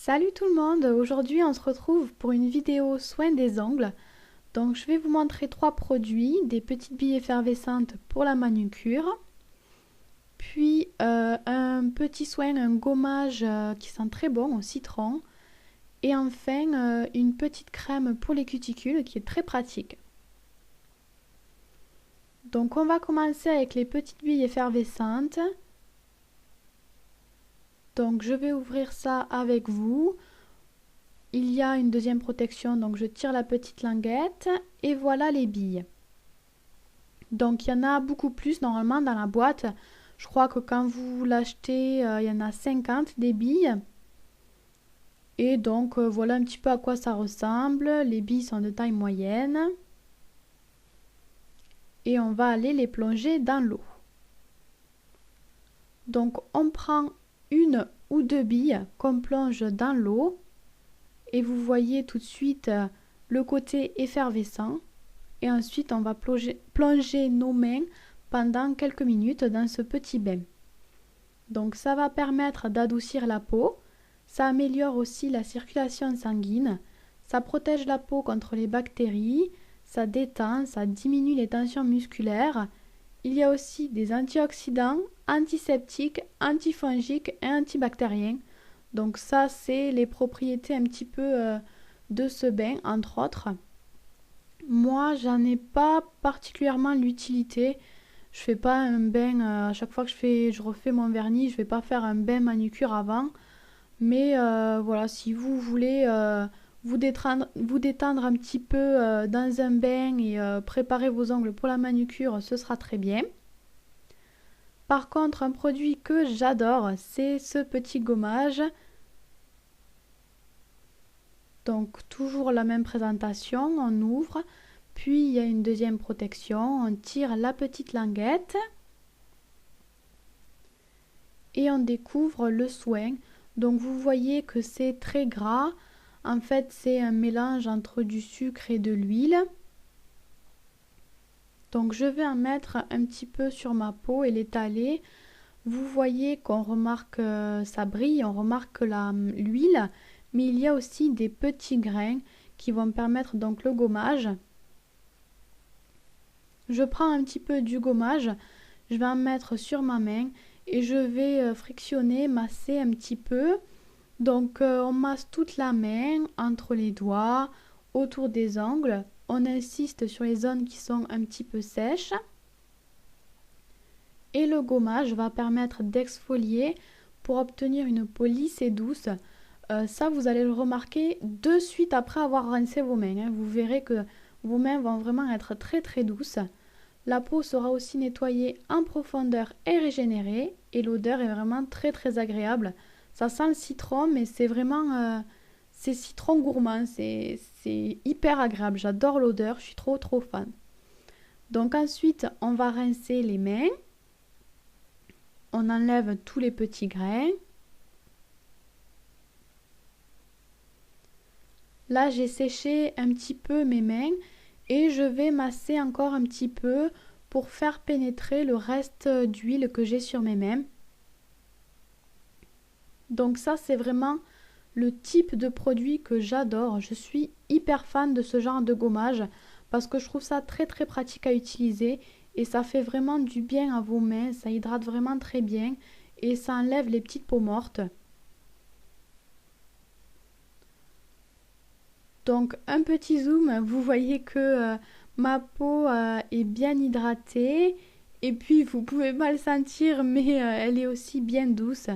Salut tout le monde, aujourd'hui on se retrouve pour une vidéo soin des ongles. Donc je vais vous montrer trois produits, des petites billes effervescentes pour la manucure, puis un petit soin, un gommage qui sent très bon au citron, et enfin une petite crème pour les cuticules qui est très pratique. Donc on va commencer avec les petites billes effervescentes. Donc je vais ouvrir ça avec vous. Il y a une deuxième protection, donc je tire la petite languette et voilà les billes. Donc il y en a beaucoup plus normalement dans la boîte. Je crois que quand vous l'achetez, il y en a 50 des billes. Et donc voilà un petit peu à quoi ça ressemble. Les billes sont de taille moyenne. Et on va aller les plonger dans l'eau. Donc on prend une ou deux billes qu'on plonge dans l'eau. Et vous voyez tout de suite le côté effervescent. Et ensuite, on va plonger nos mains pendant quelques minutes dans ce petit bain. Donc ça va permettre d'adoucir la peau. Ça améliore aussi la circulation sanguine. Ça protège la peau contre les bactéries. Ça détend, ça diminue les tensions musculaires. Il y a aussi des antioxydants, antiseptiques, antifongiques et antibactériens. Donc ça, c'est les propriétés un petit peu de ce bain, entre autres. Moi, j'en ai pas particulièrement l'utilité. Je fais pas un bain à chaque fois que je refais mon vernis, je vais pas faire un bain manucure avant. Mais voilà, si vous voulez vous détendre un petit peu dans un bain et préparer vos ongles pour la manucure, ce sera très bien. Par contre, un produit que j'adore, c'est ce petit gommage. Donc toujours la même présentation, on ouvre, puis il y a une deuxième protection, on tire la petite languette et on découvre le soin. Donc vous voyez que c'est très gras, en fait c'est un mélange entre du sucre et de l'huile. Donc je vais en mettre un petit peu sur ma peau et l'étaler. Vous voyez qu'on remarque ça brille, on remarque l'huile, mais il y a aussi des petits grains qui vont permettre donc le gommage. Je prends un petit peu du gommage, je vais en mettre sur ma main et je vais frictionner, masser un petit peu. Donc on masse toute la main, entre les doigts, autour des ongles. On insiste sur les zones qui sont un petit peu sèches. Et le gommage va permettre d'exfolier pour obtenir une peau lisse et douce. Ça, vous allez le remarquer de suite après avoir rincé vos mains. Vous verrez que vos mains vont vraiment être très très douces. La peau sera aussi nettoyée en profondeur et régénérée. Et l'odeur est vraiment très très agréable. Ça sent le citron, mais c'est vraiment c'est citron gourmand. C'est hyper agréable. J'adore l'odeur. Je suis trop trop fan. Donc ensuite, on va rincer les mains. On enlève tous les petits grains. Là, j'ai séché un petit peu mes mains et je vais masser encore un petit peu pour faire pénétrer le reste d'huile que j'ai sur mes mains. Donc ça, c'est vraiment le type de produit que j'adore. Je suis hyper fan de ce genre de gommage parce que je trouve ça très très pratique à utiliser et ça fait vraiment du bien à vos mains, ça hydrate vraiment très bien et ça enlève les petites peaux mortes. Donc un petit zoom, vous voyez que ma peau est bien hydratée et puis vous pouvez pas le sentir mais elle est aussi bien douce.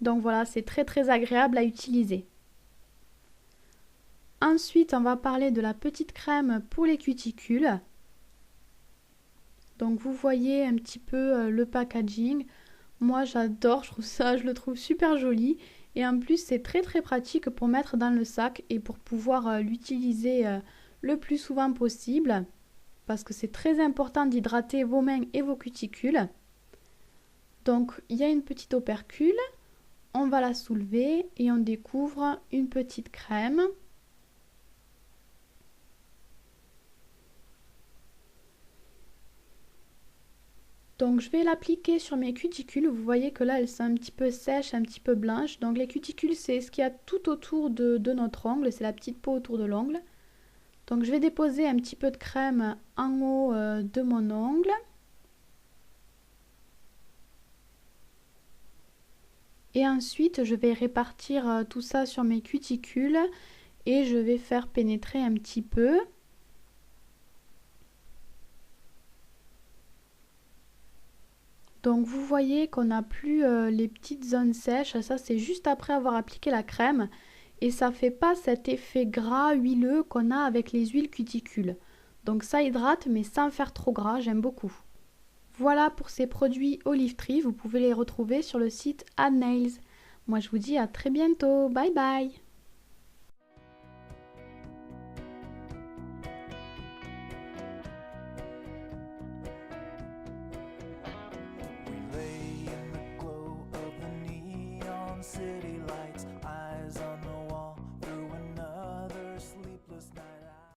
Donc voilà, c'est très très agréable à utiliser. Ensuite, on va parler de la petite crème pour les cuticules. Donc vous voyez un petit peu le packaging. Moi j'adore, je le trouve super joli. Et en plus c'est très très pratique pour mettre dans le sac et pour pouvoir l'utiliser le plus souvent possible. Parce que c'est très important d'hydrater vos mains et vos cuticules. Donc il y a une petite opercule. On va la soulever et on découvre une petite crème. Donc je vais l'appliquer sur mes cuticules. Vous voyez que là elles sont un petit peu sèches, un petit peu blanches. Donc les cuticules c'est ce qu'il y a tout autour de notre ongle, c'est la petite peau autour de l'ongle. Donc je vais déposer un petit peu de crème en haut de mon ongle. Et ensuite je vais répartir tout ça sur mes cuticules et je vais faire pénétrer un petit peu. Donc vous voyez qu'on n'a plus les petites zones sèches, ça c'est juste après avoir appliqué la crème et ça fait pas cet effet gras huileux qu'on a avec les huiles cuticules. Donc ça hydrate mais sans faire trop gras, j'aime beaucoup. Voilà pour ces produits Olive Tree, vous pouvez les retrouver sur le site Add Nails. Moi je vous dis à très bientôt, bye bye. City